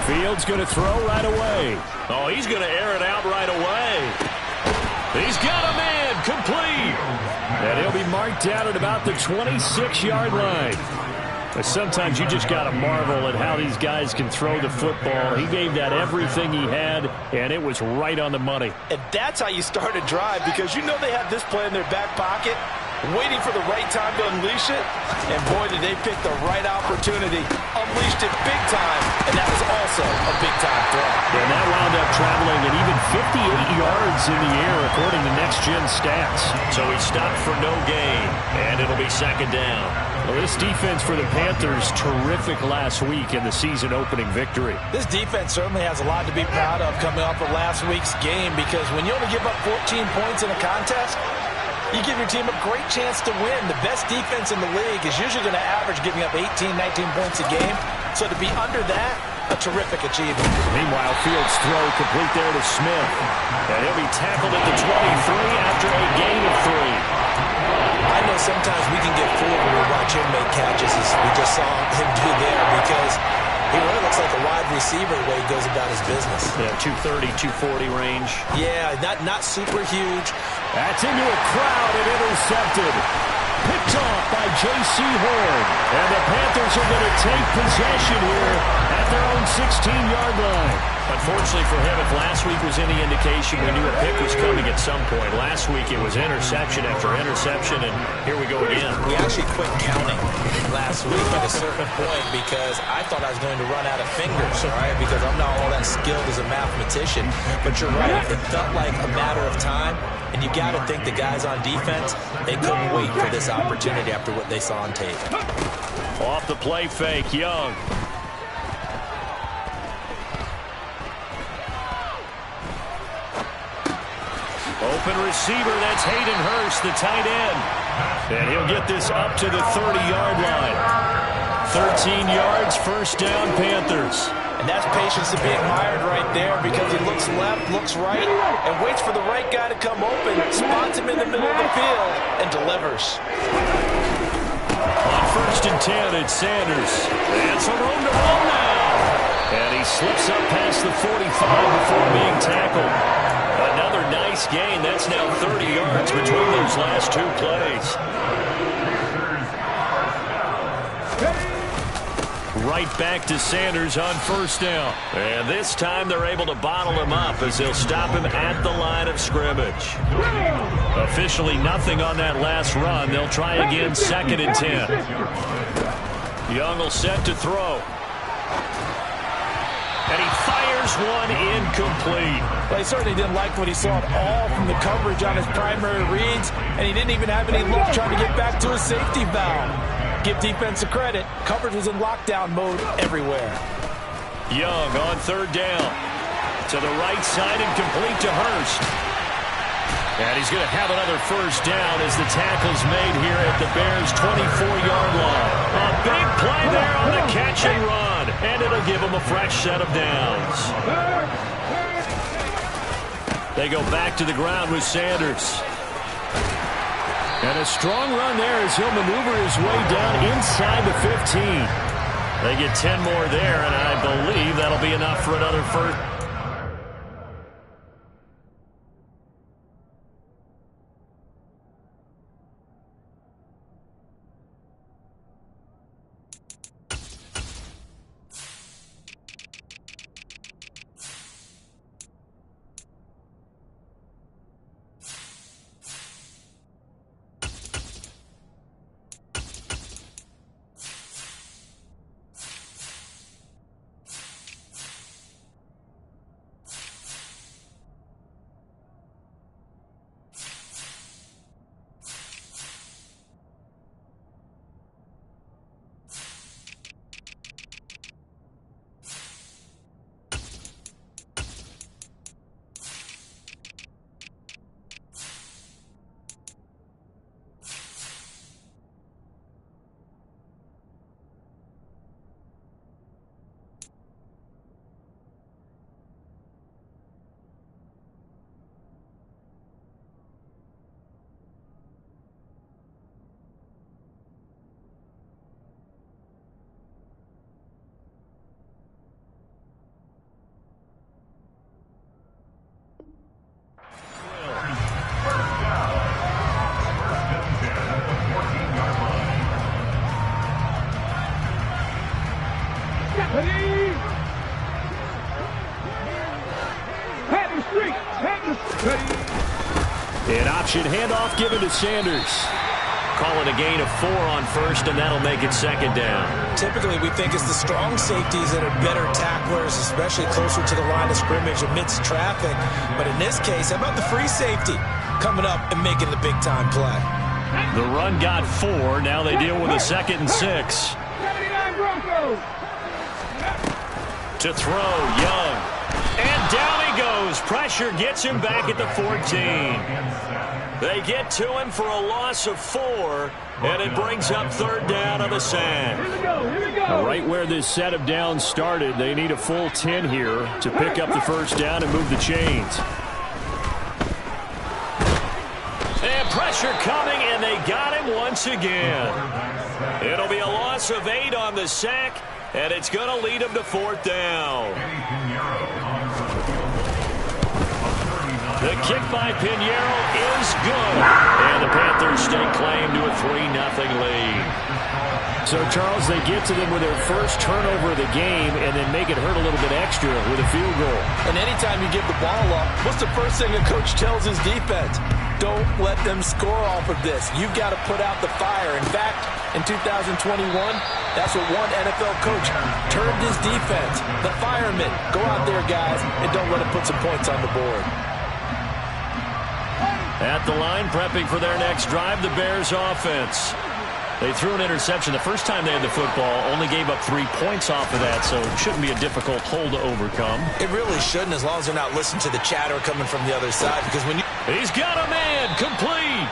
Fields going to throw right away. Oh, he's going to air it out right away. He's got him in. Complete. And he'll be marked down at about the 26-yard line. But sometimes you just got to marvel at how these guys can throw the football. He gave that everything he had, and it was right on the money. And that's how you start a drive, because you know they have this play in their back pocket, waiting for the right time to unleash it. And boy, did they pick the right opportunity. Unleashed it big time, and that was also a big-time throw. And that wound up traveling at even 58 yards in the air, according to Next Gen Stats. So he stopped for no gain, and it'll be second down. Well, this defense for the Panthers, terrific last week in the season-opening victory. This defense certainly has a lot to be proud of coming off of last week's game, because when you only give up 14 points in a contest, you give your team a great chance to win. The best defense in the league is usually going to average giving up 18, 19 points a game. So to be under that, a terrific achievement. Meanwhile, Fields' throw complete there to Smith. And he'll be tackled at the 23 after a gain of 3. I know sometimes we can get fooled when we watch him make catches, as we just saw him do there, because he really looks like a wide receiver the way he goes about his business. Yeah, 230, 240 range. Yeah, not super huge. That's into a crowd and intercepted. Picked off by J.C. Horn. And the Panthers are going to take possession here at their own 16-yard line. Unfortunately for him, if last week was any indication, we knew a pick was coming at some point. Last week it was interception after interception, and here we go again. We actually quit counting last week at a certain point because I thought I was going to run out of fingers, all right, because I'm not all that skilled as a mathematician. But you're right, it felt like a matter of time, and you got to think the guys on defense, they couldn't wait for this opportunity after what they saw on tape. Off the play fake, Young. Open receiver, that's Hayden Hurst, the tight end. And he'll get this up to the 30-yard line. 13 yards, first down, Panthers. And that's patience to be admired right there, because he looks left, looks right, and waits for the right guy to come open, spots him in the middle of the field, and delivers. On first and 10, it's Sanders. And some room to roll now. And he slips up past the 45 before being tackled. Another nice gain. That's now 30 yards between those last two plays. Right back to Sanders on first down. And this time they're able to bottle him up as they'll stop him at the line of scrimmage. Officially nothing on that last run. They'll try again, second and 10. Young will set to throw. And he fires one incomplete. Well, he certainly didn't like what he saw at all from the coverage on his primary reads, and he didn't even have any look trying to get back to his safety valve. Give defense a credit. Coverage was in lockdown mode everywhere. Young on third down. To the right side and complete to Hurst. And he's going to have another first down as the tackle's made here at the Bears' 24-yard line. A big play there on the catch and run. And it'll give them a fresh set of downs. They go back to the ground with Sanders. And a strong run there as he'll maneuver his way down inside the 15. They get 10 more there, and I believe that'll be enough for another first. An option handoff given to Sanders. Call it a gain of 4 on first, and that'll make it second down. Typically, we think it's the strong safeties that are better tacklers, especially closer to the line of scrimmage amidst traffic. But in this case, how about the free safety coming up and making the big-time play? The run got 4. Now they deal with a 2nd and 6. To throw, Young. And down he goes. Pressure gets him back at the 14. They get to him for a loss of 4, and it brings up 3rd down on the sack. Right where this set of downs started, they need a full 10 here to pick up the first down and move the chains. And pressure coming, and they got him once again. It'll be a loss of 8 on the sack, and it's going to lead him to 4th down. The kick by Pinheiro is good. And the Panthers stake claim to a 3-0 lead. So, Charles, they get to them with their first turnover of the game and then make it hurt a little bit extra with a field goal. And anytime you give the ball up, what's the first thing a coach tells his defense? Don't let them score off of this. You've got to put out the fire. In fact, in 2021, that's what one NFL coach termed his defense. The firemen. Go out there, guys, and don't let them put some points on the board. At the line, prepping for their next drive, the Bears offense. They threw an interception the first time they had the football, only gave up 3 points off of that, so it shouldn't be a difficult hole to overcome. It really shouldn't, as long as they're not listening to the chatter coming from the other side, because when you... He's got a man, complete!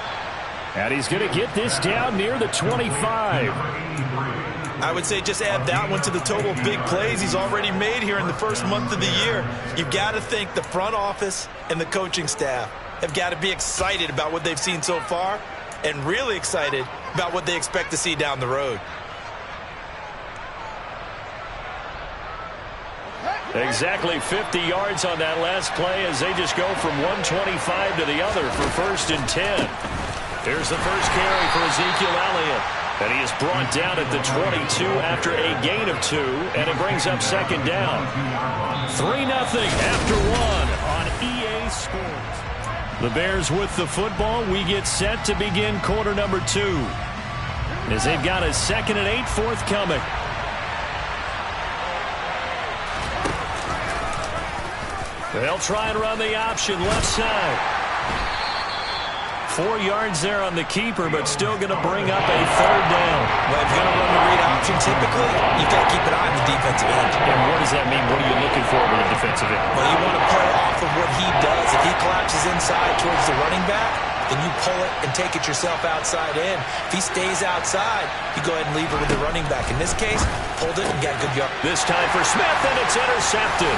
And he's going to get this down near the 25. I would say just add that one to the total of big plays he's already made here in the first month of the year. You've got to think the front office and the coaching staff have got to be excited about what they've seen so far and really excited about what they expect to see down the road. Exactly 50 yards on that last play as they just go from 125 to the other for 1st and 10. Here's the first carry for Ezekiel Elliott. And he is brought down at the 22 after a gain of 2, and it brings up 2nd down. 3-0 after 1 on EA Sports. The Bears with the football. We get set to begin quarter number 2 as they've got a 2nd and 8 forthcoming. They'll try and run the option left side. 4 yards there on the keeper, but still going to bring up a 3rd down. Well, if you're going to run the read option, typically, you've got to keep an eye on the defensive end. And what does that mean? What are you looking for with the defensive end? Well, you want to play off of what he does. If he collapses inside towards the running back, then you pull it and take it yourself outside in. If he stays outside, you go ahead and leave it with the running back. In this case, pulled it and got good yard. This time for Smith, and it's intercepted.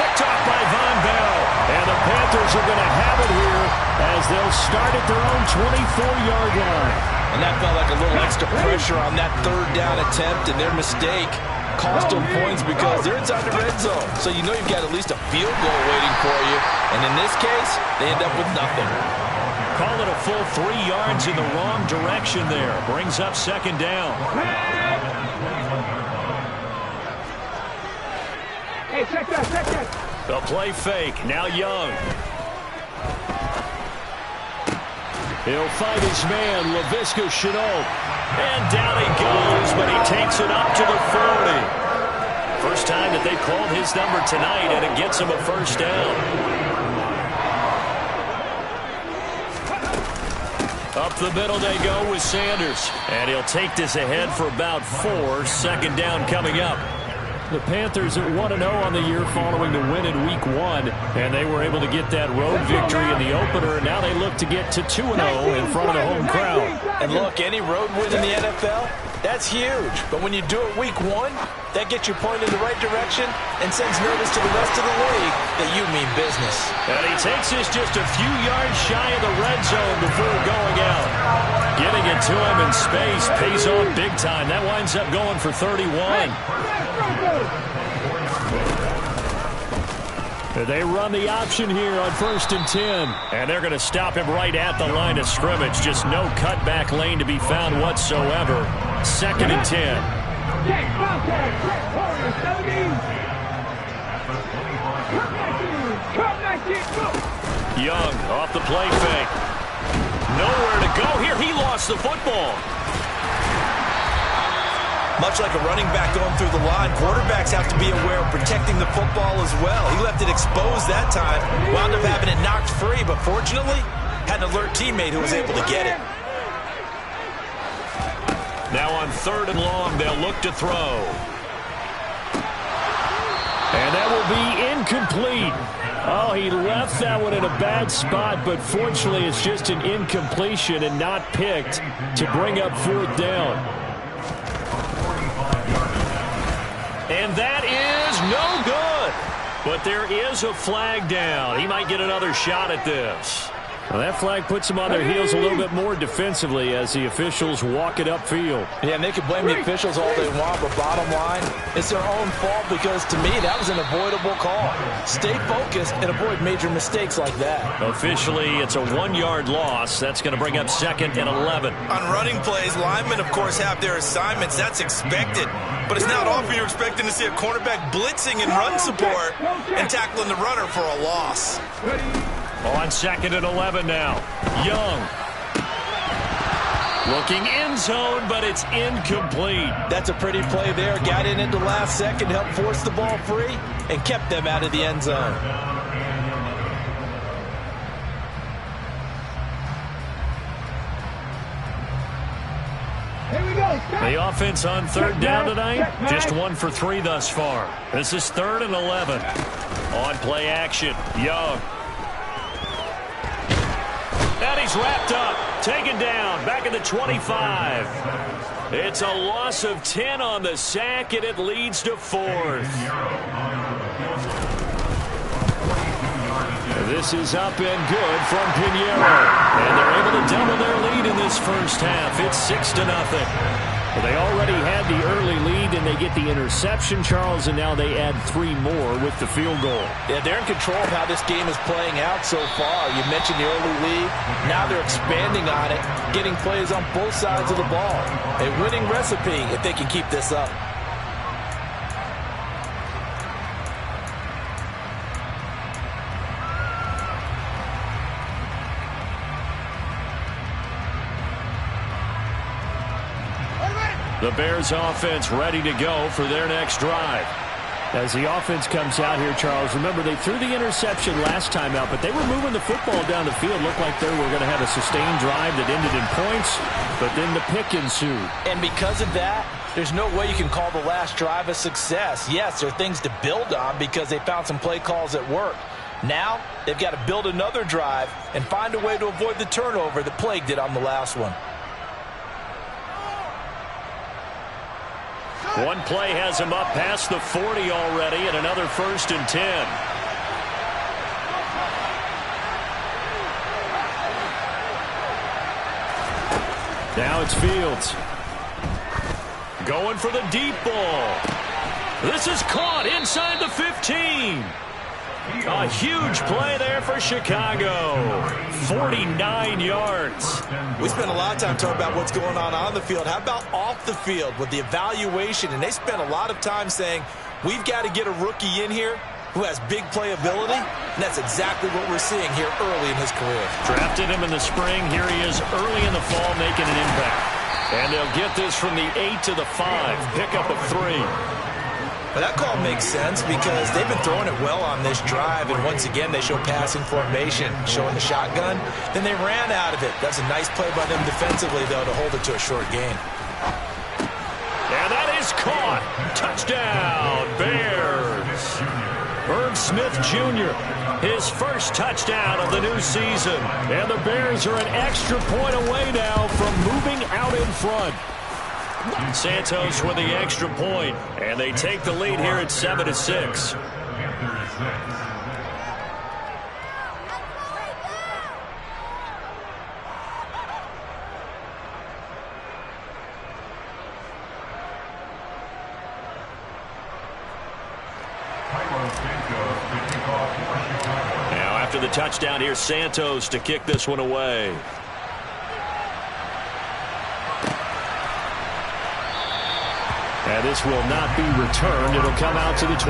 Picked off by Von Bell. And the Panthers are going to have it here as they'll start at their own 24-yard line. And that felt like a little extra pressure on that 3rd down attempt, and their mistake cost them points because they're inside the red zone. So you know you've got at least a field goal waiting for you. And in this case, they end up with nothing. Call it a full 3 yards in the wrong direction there. Brings up 2nd down. Hey, check that, check that. The play fake. Now Young. He'll find his man, Laviska Shenault. And down he goes, but he takes it up to the 40. First time that they've called his number tonight, and it gets him a 1st down. Up the middle they go with Sanders. And he'll take this ahead for about 4. 2nd down coming up. The Panthers at 1-0 on the year following the win in Week 1, and they were able to get that road victory in the opener, and now they look to get to 2-0 in front of the home crowd. And look, any road win in the NFL, that's huge. But when you do it Week 1, that gets your point in the right direction and sends notice to the rest of the league that you mean business. And he takes this just a few yards shy of the red zone before going out. Getting it to him in space pays off big time. That winds up going for 31. They run the option here on 1st and 10. And they're going to stop him right at the line of scrimmage. Just no cutback lane to be found whatsoever. 2nd and 10. Young off the play fake. Nowhere to go here. He lost the football. Much like a running back going through the line, quarterbacks have to be aware of protecting the football as well. He left it exposed that time, wound up having it knocked free, but fortunately, had an alert teammate who was able to get it. Now on 3rd and long, they'll look to throw. And that will be incomplete. Oh, he left that one in a bad spot, but fortunately it's just an incompletion and not picked to bring up 4th down. And that is no good. But there is a flag down. He might get another shot at this. Well, that flag puts them on their heels a little bit more defensively as the officials walk it upfield. Yeah, and they can blame the officials all they want, but bottom line, it's their own fault because, to me, that was an avoidable call. Stay focused and avoid major mistakes like that. Officially, it's a 1-yard loss. That's going to bring up 2nd and 11. On running plays, linemen, of course, have their assignments. That's expected. But it's not often you're expecting to see a cornerback blitzing in run support and tackling the runner for a loss. On 2nd and 11 now. Young. Looking end zone, but it's incomplete. That's a pretty play there. Got in at the last second, helped force the ball free, and kept them out of the end zone. Here we go. The offense on 3rd down tonight, just 1 for 3 thus far. This is 3rd and 11. On play action, Young. And he's wrapped up, taken down, back at the 25. It's a loss of 10 on the sack, and it leads to 4th. This is up and good from Pinheiro. And they're able to double their lead in this first half. It's 6-0. Well, they already had the early lead, and they get the interception, Charles, and now they add 3 more with the field goal. Yeah, they're in control of how this game is playing out so far. You mentioned the early lead. Now they're expanding on it, getting plays on both sides of the ball. A winning recipe if they can keep this up. The Bears offense ready to go for their next drive. As the offense comes out here, Charles, remember they threw the interception last time out, but they were moving the football down the field. Looked like they were going to have a sustained drive that ended in points, but then the pick ensued. And because of that, there's no way you can call the last drive a success. Yes, there are things to build on because they found some play calls that work. Now, they've got to build another drive and find a way to avoid the turnover that plagued it on the last one. One play has him up past the 40 already, and another 1st and 10. Now it's Fields. Going for the deep ball. This is caught inside the 15. A huge play there for Chicago. 49 yards. We spent a lot of time talking about what's going on the field. How about off the field with the evaluation? And they spent a lot of time saying, we've got to get a rookie in here who has big playability. And that's exactly what we're seeing here early in his career. Drafted him in the spring. Here he is early in the fall making an impact. And they'll get this from the 8 to the 5. Pickup of 3. But that call makes sense because they've been throwing it well on this drive, and once again they show passing formation, showing the shotgun. Then they ran out of it. That's a nice play by them defensively, though, to hold it to a short gain. And that is caught. Touchdown, Bears. Herb Smith Jr., his first touchdown of the new season. And the Bears are an extra point away now from moving out in front. Santos with the extra point, and they take the lead here at 7-6. Now after the touchdown, here's Santos to kick this one away. And this will not be returned. It'll come out to the 25.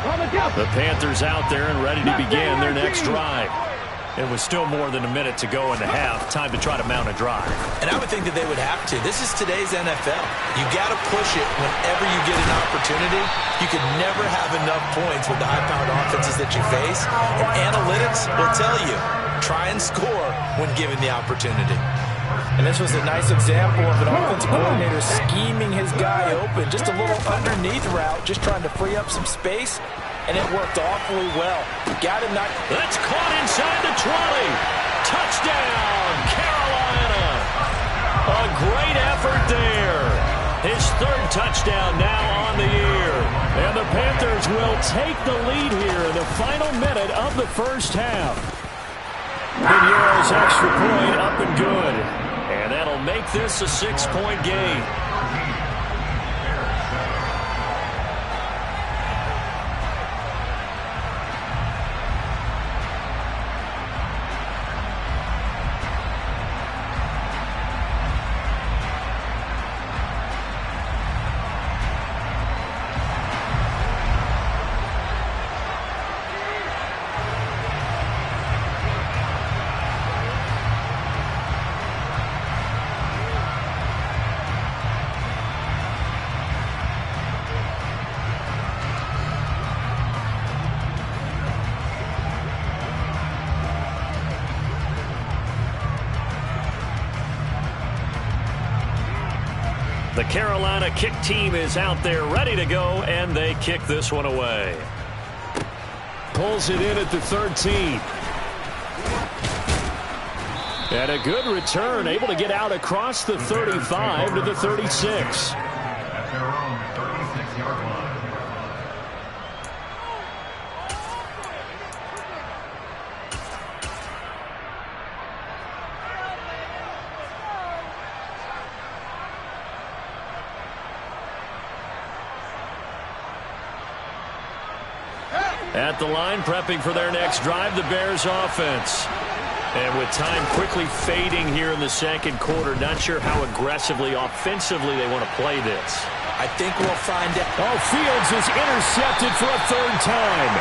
The Panthers out there and ready to begin their next drive. It was still more than a minute to go in the half. Time to try to mount a drive. And I would think that they would have to. This is today's NFL. You got to push it whenever you get an opportunity. You could never have enough points with the high-powered offenses that you face. And analytics will tell you, try and score when given the opportunity. And this was a nice example of an offensive coordinator scheming his guy open. Just a little underneath route, just trying to free up some space. And it worked awfully well. Got him not. That's caught inside the 20. Touchdown, Carolina. A great effort there. His third touchdown now on the year. And the Panthers will take the lead here in the final minute of the first half. Vignero's extra point up and good. And that'll make this a 6-point game. The Carolina kick team is out there ready to go, and they kick this one away. Pulls it in at the 13. And a good return, able to get out across the 35 to the 36. At the line, prepping for their next drive, the Bears offense. And with time quickly fading here in the second quarter, not sure how aggressively, offensively they want to play this. I think we'll find out. Oh, Fields is intercepted for a third time.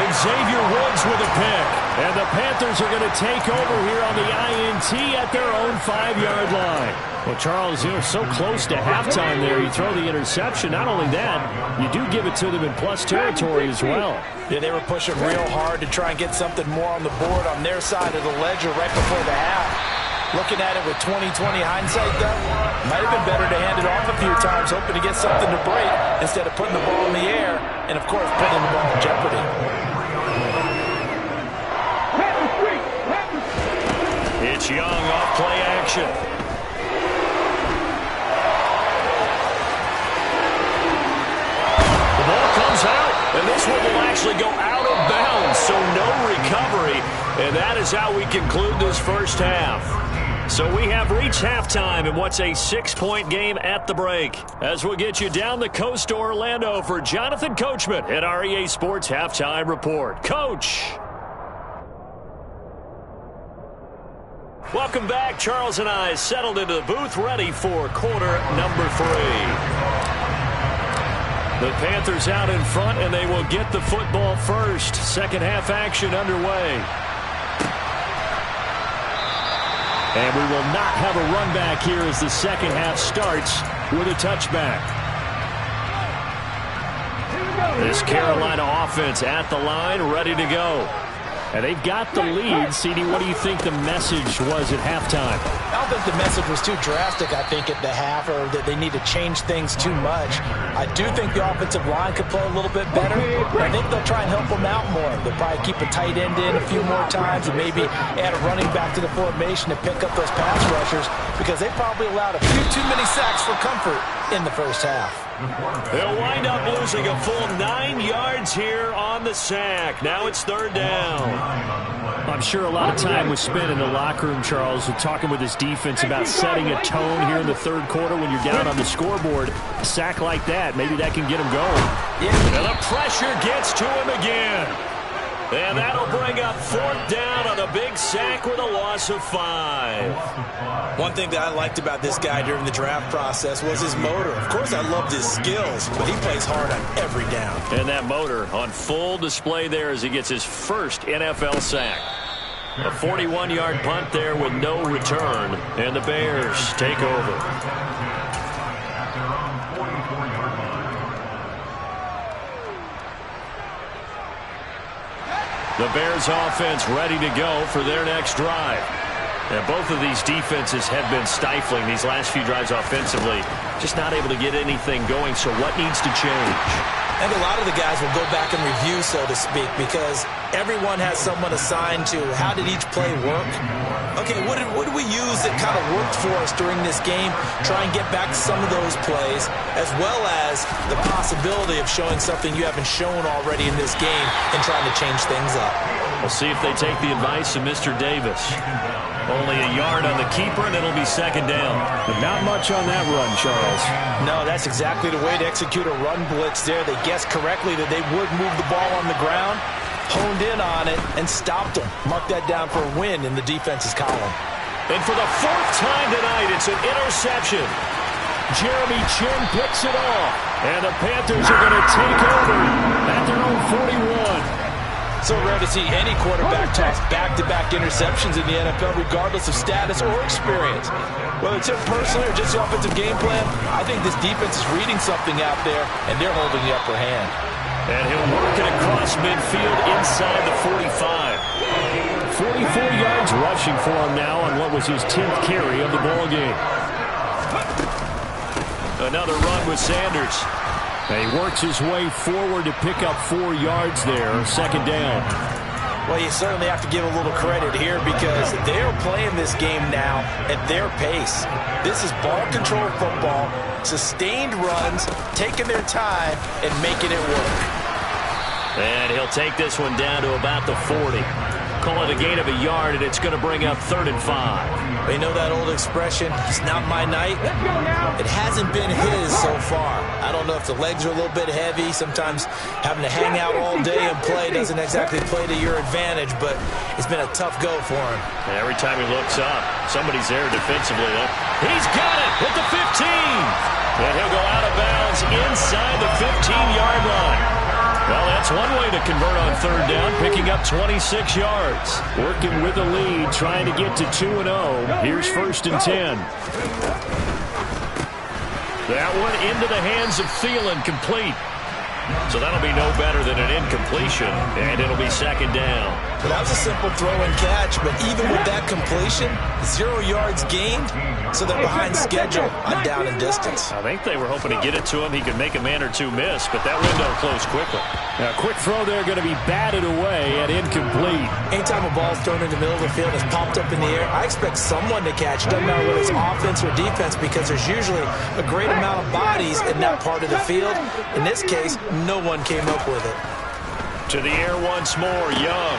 And Xavier Woods with a pick. And the Panthers are going to take over here on the INT at their own 5-yard line. Well, Charles, so close to halftime there. You throw the interception. Not only that, you do give it to them in plus territory as well. Yeah, they were pushing real hard to try and get something more on the board on their side of the ledger right before the half. Looking at it with 20/20 hindsight, though, might have been better to hand it off a few times, hoping to get something to break instead of putting the ball in the air and, of course, putting the ball in jeopardy. It's Young off play action. The ball comes out, and this one will actually go out of bounds, so no recovery. And that is how we conclude this first half. So we have reached halftime in what's a 6-point game at the break. As we'll get you down the coast to Orlando for Jonathan Coachman at our EA Sports Halftime Report. Coach. Welcome back. Charles and I settled into the booth ready for quarter number 3. The Panthers out in front, and they will get the football first. Second half action underway. And we will not have a run back here as the second half starts with a touchback. This Carolina offense at the line, ready to go. And they've got the lead. CD, what do you think the message was at halftime? I don't think the message was too drastic, I think, at the half, or that they need to change things too much. I do think the offensive line could play a little bit better. I think they'll try and help them out more. They'll probably keep a tight end in a few more times and maybe add a running back to the formation to pick up those pass rushers, because they probably allowed a few too many sacks for comfort in the first half. They'll wind up losing a full 9 yards here on the sack. Now it's third down. I'm sure a lot of time was spent in the locker room, Charles, with talking with his defense about setting a tone here in the third quarter when you're down on the scoreboard. A sack like that, maybe that can get him going. Yeah. And the pressure gets to him again. And that'll bring up 4th down on a big sack with a loss of 5. One thing that I liked about this guy during the draft process was his motor. Of course, I loved his skills, but he plays hard on every down. And that motor on full display there as he gets his first NFL sack. A 41-yard punt there with no return, and the Bears take over. The Bears offense ready to go for their next drive. And both of these defenses have been stifling these last few drives offensively. Just not able to get anything going, so what needs to change? I think a lot of the guys will go back and review, so to speak, because everyone has someone assigned to how did each play work. Okay, what did we use that kind of worked for us during this game? Try and get back to some of those plays, as well as the possibility of showing something you haven't shown already in this game and trying to change things up. We'll see if they take the advice of Mr. Davis. Only a yard on the keeper, and it'll be 2nd down. But not much on that run, Charles. No, that's exactly the way to execute a run blitz there. They guessed correctly that they would move the ball on the ground, honed in on it, and stopped them. Mark that down for a win in the defense's column. And for the 4th time tonight, it's an interception. Jeremy Chin picks it off. And the Panthers are going to take over at their own 41. So rare to see any quarterback toss back-to-back interceptions in the NFL, regardless of status or experience. Whether it's him personally or just the offensive game plan, I think this defense is reading something out there, and they're holding the upper hand. And he'll work it across midfield inside the 45. 44 yards rushing for him now on what was his 10th carry of the ball game. Another run with Sanders. He works his way forward to pick up 4 yards there, 2nd down. Well, you certainly have to give a little credit here because they're playing this game now at their pace. This is ball control football, sustained runs, taking their time, and making it work. And he'll take this one down to about the 40. Call it a gain of a yard, and it's going to bring up 3rd and 5. You know that old expression, it's not my night? It hasn't been his so far. I don't know if the legs are a little bit heavy. Sometimes having to hang out all day and play doesn't exactly play to your advantage, but it's been a tough go for him. And every time he looks up, somebody's there defensively. He's got it at the 15. And he'll go out of bounds inside the 15-yard line. Well, that's one way to convert on 3rd down, picking up 26 yards. Working with a lead, trying to get to 2-0. Here's 1st and 10. That one into the hands of Thielen, complete. So that'll be no better than an incompletion, and it'll be 2nd down. Well, that was a simple throw and catch, but even with that completion, 0 yards gained, so they're behind schedule on down and distance. I think they were hoping to get it to him. He could make a man or two miss, but that window closed quickly. Now, a quick throw there going to be batted away and incomplete. Anytime a ball's thrown in the middle of the field and is popped up in the air, I expect someone to catch. Doesn't matter whether it's offense or defense, because there's usually a great amount of bodies in that part of the field. In this case, no one came up with it. To the air once more, Young.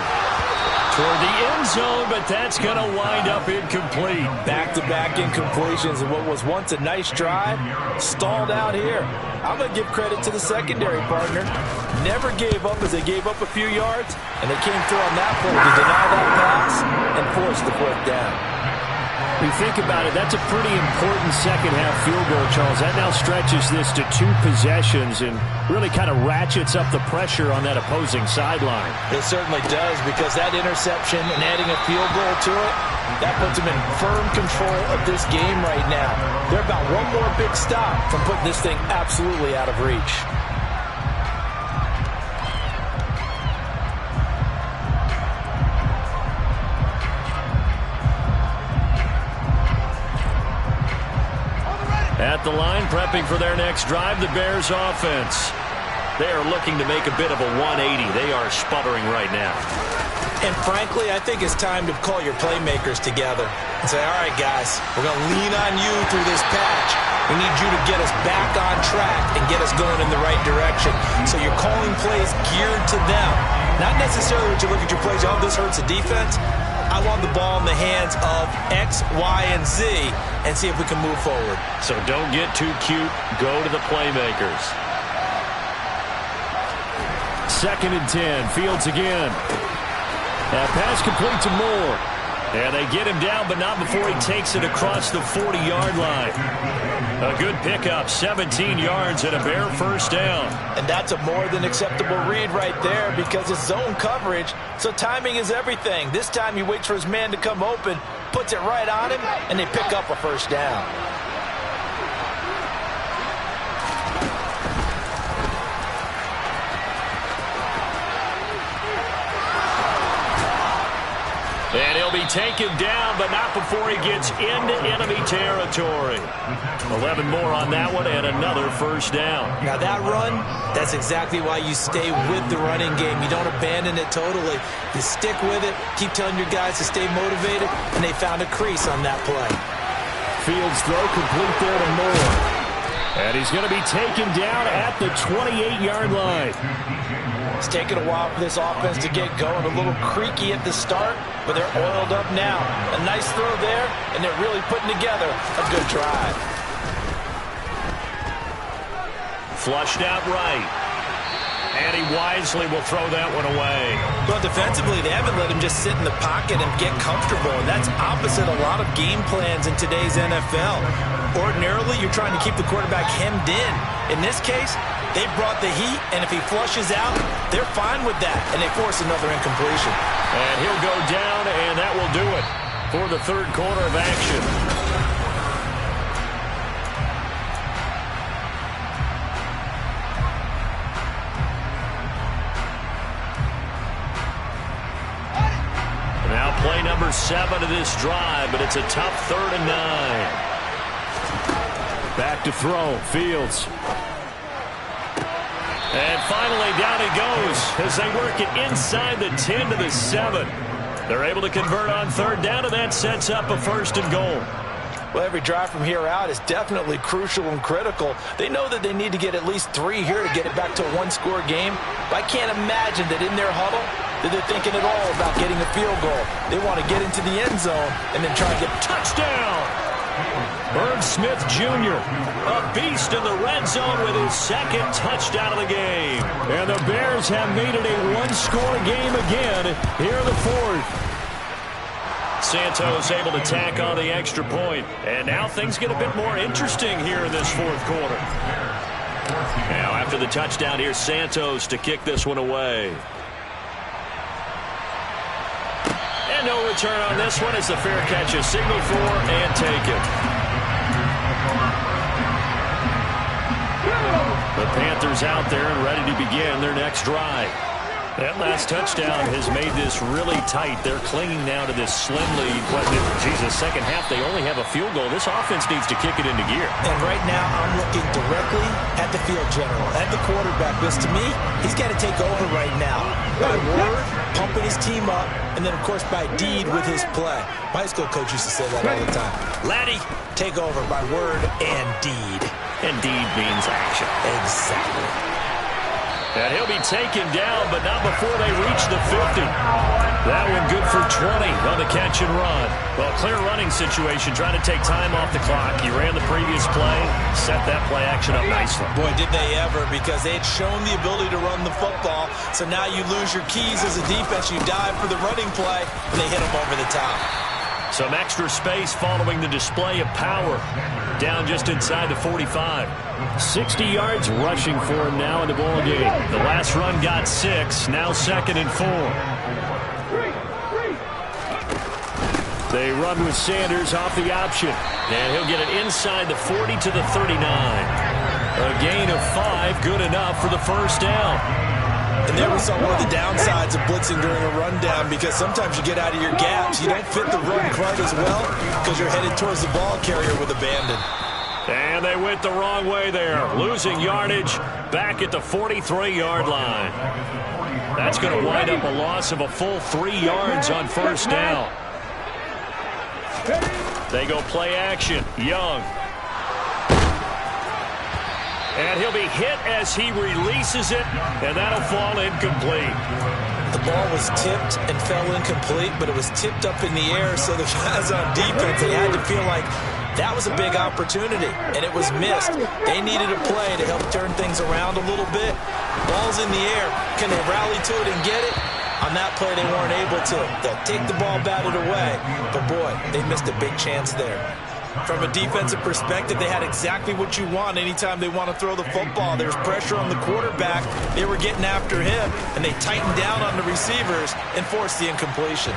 Toward the end zone, but that's going to wind up incomplete. Back-to-back incompletions, and what was once a nice drive stalled out here. I'm going to give credit to the secondary partner. Never gave up as they gave up a few yards, and they came through on that play to deny that pass and force the 4th down. When you think about it, that's a pretty important second-half field goal, Charles. That now stretches this to 2 possessions and really kind of ratchets up the pressure on that opposing sideline. It certainly does, because that interception and adding a field goal to it, that puts them in firm control of this game right now. They're about one more big stop from putting this thing absolutely out of reach. At the line, prepping for their next drive, the Bears offense. They are looking to make a bit of a 180. They are sputtering right now. And frankly, I think it's time to call your playmakers together and say, all right, guys, we're going to lean on you through this patch. We need you to get us back on track and get us going in the right direction. So you're calling plays geared to them. Not necessarily when you look at your plays, oh, this hurts the defense. I want the ball in the hands of X, Y, and Z and see if we can move forward. So don't get too cute. Go to the playmakers. 2nd and 10. Fields again. That pass complete to Moore. And they get him down, but not before he takes it across the 40-yard line. A good pickup, 17 yards and a Bear first down. And that's a more than acceptable read right there because it's zone coverage, so timing is everything. This time he waits for his man to come open, puts it right on him, and they pick up a first down. And he'll be taken down, but not before he gets into enemy territory. 11 more on that one, and another first down. Now that run, that's exactly why you stay with the running game. You don't abandon it totally. You stick with it, keep telling your guys to stay motivated, and they found a crease on that play. Fields throw complete there to Moore. And he's going to be taken down at the 28-yard line. It's taken a while for this offense to get going. A little creaky at the start, but they're oiled up now. A nice throw there, and they're really putting together a good drive. Flushed out right. And he wisely will throw that one away. Well, defensively, they haven't let him just sit in the pocket and get comfortable, and that's opposite a lot of game plans in today's NFL. Ordinarily, you're trying to keep the quarterback hemmed in. In this case, they brought the heat, and if he flushes out, they're fine with that, and they force another incompletion. And he'll go down, and that will do it for the third quarter of action. Now play number 7 of this drive, but it's a tough 3rd and 9. Back to throw, Fields. And finally, down he goes as they work it inside the 10 to the 7. They're able to convert on 3rd down, and that sets up a 1st and goal. Well, every drive from here out is definitely crucial and critical. They know that they need to get at least 3 here to get it back to a one-score game. But I can't imagine that in their huddle that they're thinking at all about getting a field goal. They want to get into the end zone and then try to get touchdown. Herb Smith Jr., a beast in the red zone with his 2nd touchdown of the game. And the Bears have made it a one-score game again here in the 4th. Santos able to tack on the extra point. And now things get a bit more interesting here in this 4th quarter. Now after the touchdown, here's Santos to kick this one away. And no return on this one as the fair catch is signaled for and taken. The Panthers out there and ready to begin their next drive. That last touchdown has made this really tight. They're clinging now to this slim lead. But, Jesus, second half, they only have a field goal. This offense needs to kick it into gear. And right now, I'm looking directly at the field general, at the quarterback. Because to me, he's got to take over right now. By word, pumping his team up, and then, of course, by deed with his play. My high school coach used to say that all the time. Laddie, take over by word and deed. And deed means action. Exactly. And he'll be taken down, but not before they reach the 50. That one good for 20 on the catch and run. Well, clear running situation, trying to take time off the clock. He ran the previous play, set that play action up nicely. Boy, did they ever, because they had shown the ability to run the football. So now you lose your keys as a defense. You dive for the running play, and they hit him over the top. Some extra space following the display of power. Down just inside the 45. 60 yards rushing for him now in the ball game. The last run got 6. Now 2nd and 4. They run with Sanders off the option. And he'll get it inside the 40 to the 39. A gain of 5, good enough for the first down. And there we saw one of the downsides of blitzing during a rundown, because sometimes you get out of your gaps. You don't fit the run quite as well because you're headed towards the ball carrier with abandon. And they went the wrong way there, losing yardage back at the 43-yard line. That's going to wind up a loss of a full 3 yards on first down. They go play action. Young. And he'll be hit as he releases it, and that'll fall incomplete. The ball was tipped and fell incomplete, but it was tipped up in the air, so the guys on defense, they had to feel like That was a big opportunity, and it was missed. They needed a play to help turn things around a little bit. Ball's in the air. Can they rally to it and get it? On that play, they weren't able to. They'll take the ball, bat it away. But, boy, they missed a big chance there. From a defensive perspective, they had exactly what you want anytime they want to throw the football. There's pressure on the quarterback. They were getting after him, and they tightened down on the receivers and forced the incompletion.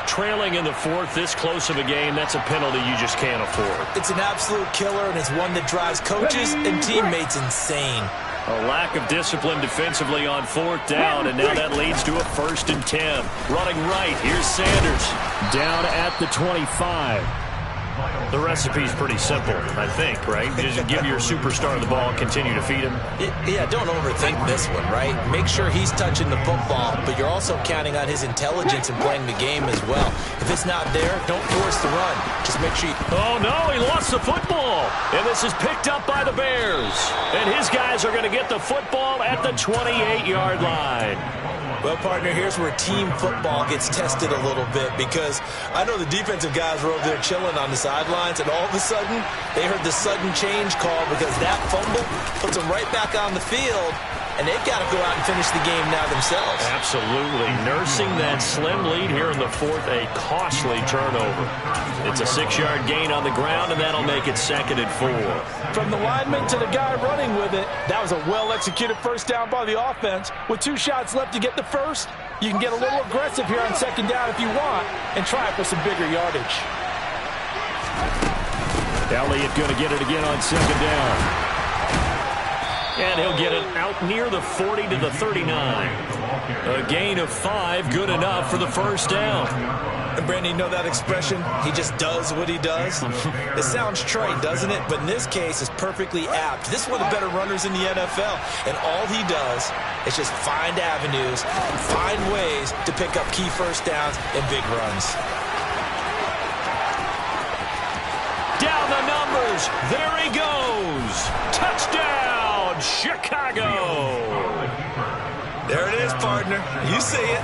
Trailing in the fourth, this close of a game, that's a penalty you just can't afford. It's an absolute killer, and it's one that drives coaches and teammates insane. A lack of discipline defensively on fourth down, and now that leads to a 1st and 10. Running right, here's Sanders. Down at the 25. The recipe's pretty simple, I think, right? Just give your superstar the ball and continue to feed him. Yeah, don't overthink this one, right? Make sure he's touching the football, but you're also counting on his intelligence in playing the game as well. If it's not there, don't force the run. Just make sure you... Oh, no, he lost the football. And this is picked up by the Bears. And his guys are going to get the football at the 28-yard line. Well, partner, here's where team football gets tested a little bit, because I know the defensive guys were over there chilling on the sidelines, and all of a sudden, they heard the sudden change call because that fumble puts them right back on the field, and they've got to go out and finish the game now themselves. Absolutely. Nursing that slim lead here in the fourth, a costly turnover. It's a 6-yard gain on the ground, and that'll make it 2nd and 4. From the lineman to the guy running with it, that was a well-executed first down by the offense. With 2 shots left to get the first, you can get a little aggressive here on 2nd down if you want and try for some bigger yardage. Elliott going to get it again on 2nd down. And he'll get it out near the 40 to the 39. A gain of 5, good enough for the first down. And Brandon, you know that expression? He just does what he does? It sounds trite, doesn't it? But in this case, it's perfectly apt. This is one of the better runners in the NFL. And all he does is just find avenues, find ways to pick up key first downs and big runs. Down the numbers. There he goes. Touchdown, Chicago. There it is, partner. You see it.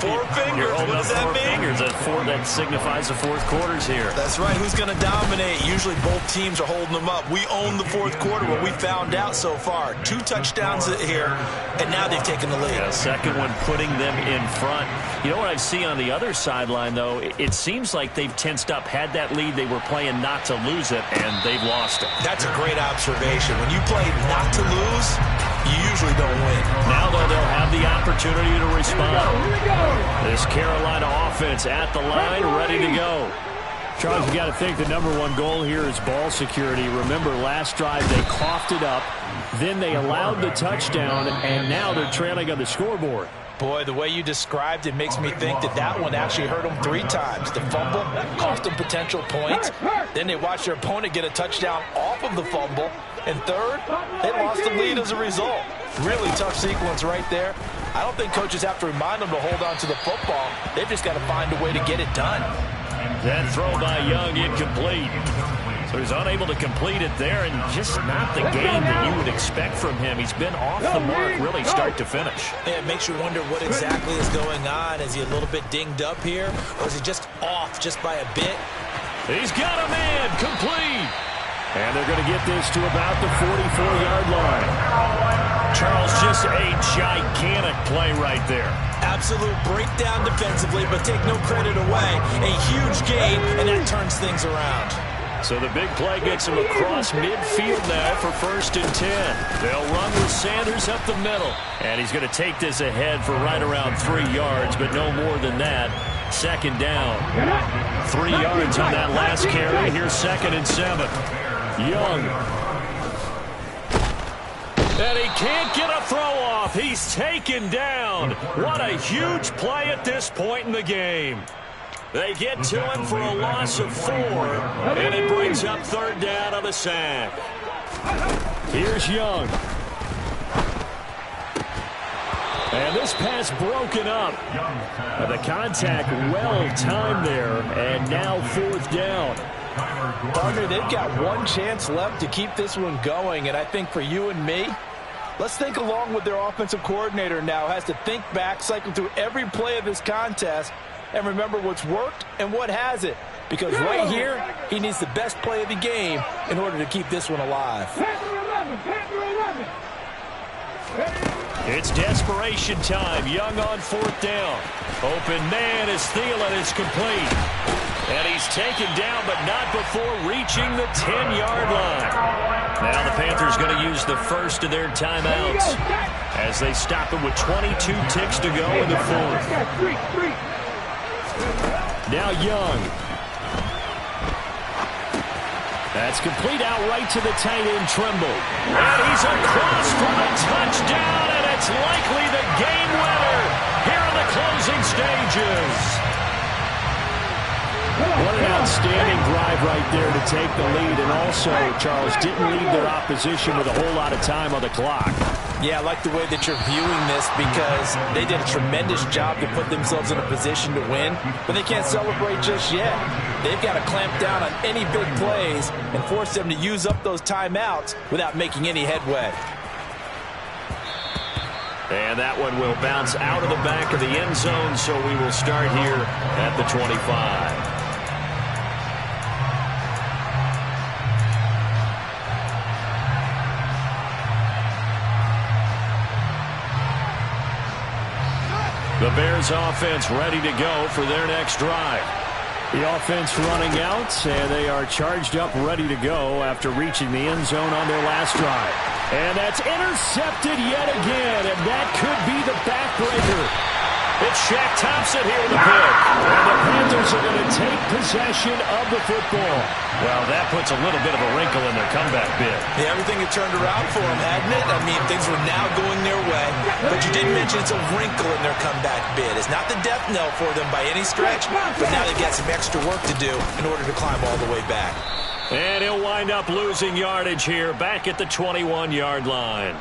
4 fingers. What does that mean? Fingers. That signifies the fourth quarter's here. That's right. Who's going to dominate? Usually both teams are holding them up. We own the fourth quarter, what we found out so far. 2 touchdowns here, and now they've taken the lead. Yeah, second one putting them in front. You know what I see on the other sideline, though? It seems like they've tensed up, had that lead. They were playing not to lose it, and they've lost it. That's a great observation. When you play not to lose, you usually don't win. Now, though, they'll have the opportunity to respond. This Carolina offense at the line, ready to go. Charles, you got to think the #1 goal here is ball security. Remember, last drive they coughed it up, then they allowed the touchdown, and now they're trailing on the scoreboard. Boy, the way you described it makes me think that one actually hurt them 3 times. The fumble cost them potential points. Then they watched their opponent get a touchdown off of the fumble. And third, they lost the lead as a result. Really tough sequence right there. I don't think coaches have to remind them to hold on to the football. They've just got to find a way to get it done. That throw by Young incomplete. So he's unable to complete it there, and just not the game that you would expect from him. He's been off the mark, really, start to finish. Yeah, it makes you wonder what exactly is going on. Is he a little bit dinged up here, or is he just off just by a bit? He's got a man, complete. And they're going to get this to about the 44-yard line. Charles, just a gigantic play right there. Absolute breakdown defensively, but take no credit away. A huge gain, and that turns things around. So the big play gets him across midfield now for 1st and 10. They'll run with Sanders up the middle. And he's going to take this ahead for right around 3 yards, but no more than that. 2nd down. 3 yards on that last carry. Here's 2nd and 7. Young. And he can't get a throw off. He's taken down. What a huge play at this point in the game. They get to him for a loss of 4, and it brings up 3rd down on the sack. Here's Young. And this pass broken up. The contact well-timed there, and now 4th down. Partner, they've got 1 chance left to keep this one going, and I think for you and me, let's think along with their offensive coordinator now. Has to think back, cycle through every play of this contest, and remember what's worked and what hasn't. because right here, he needs the best play of the game in order to keep this one alive. It's desperation time. Young on fourth down. Open man is Thielen. It's complete. And he's taken down, but not before reaching the 10-yard line. Now the Panthers going to use the first of their timeouts as they stop it with 22 ticks to go in the fourth. Now Young. That's complete out right to the tight end, Trimble. And he's across for a touchdown, and it's likely the game winner here in the closing stages. What an outstanding drive right there to take the lead. And also, Charles, didn't leave their opposition with a whole lot of time on the clock. Yeah, I like the way that you're viewing this because they did a tremendous job to put themselves in a position to win, but they can't celebrate just yet. They've got to clamp down on any big plays and force them to use up those timeouts without making any headway. And that one will bounce out of the back of the end zone, so we will start here at the 25. The Bears offense ready to go for their next drive. The offense running out, and they are charged up, ready to go after reaching the end zone on their last drive. And that's intercepted yet again, and that could be the backbreaker. It's Shaq Thompson here with the pick. And the Panthers are going to take possession of the football. Well, that puts a little bit of a wrinkle in their comeback bid. Yeah, everything had turned around for them, hadn't it? I mean, things were now going their way. But you did mention it's a wrinkle in their comeback bid. It's not the death knell for them by any stretch, but now they've got some extra work to do in order to climb all the way back. And he'll wind up losing yardage here back at the 21-yard line.